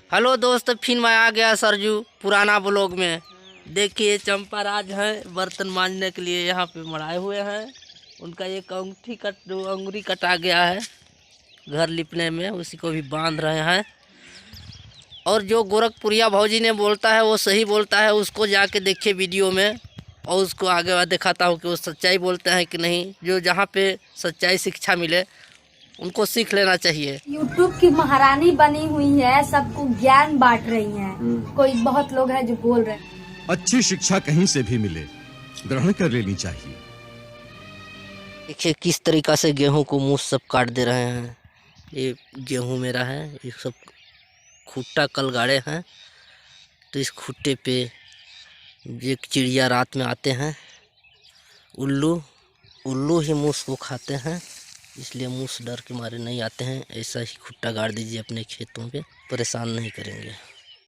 Hello दोस्त, फिर मैं आ गया सरजू पुराना ब्लॉग में। देखिए चंपा राज हैं बर्तन मांजने के लिए यहाँ पे मड़ाए हुए हैं। उनका एक अंगुरी कटा गया है घर लिपने में, उसी को भी बांध रहे हैं। और जो गोरखपुरिया भौजी ने बोलता है वो सही बोलता है, उसको जाके देखिए वीडियो में और उसको आगे दिखाता हूँ कि वो सच्चाई बोलते हैं कि नहीं। जो जहाँ पे सच्चाई शिक्षा मिले उनको सीख लेना चाहिए। यूट्यूब की महारानी बनी हुई है, सबको ज्ञान बांट रही हैं। कोई बहुत लोग हैं जो बोल रहे हैं अच्छी शिक्षा कहीं से भी मिले ग्रहण कर लेनी चाहिए। देखिए किस तरीका से गेहूं को मूस सब काट दे रहे हैं। ये गेहूं मेरा है, ये सब खूटा कल गाड़े हैं। तो इस खूटे पे एक चिड़िया रात में आते हैं, उल्लू ही मूस को खाते हैं, इसलिए मूस डर के मारे नहीं आते हैं। ऐसा ही खूटा गाड़ दीजिए अपने खेतों पे, परेशान नहीं करेंगे।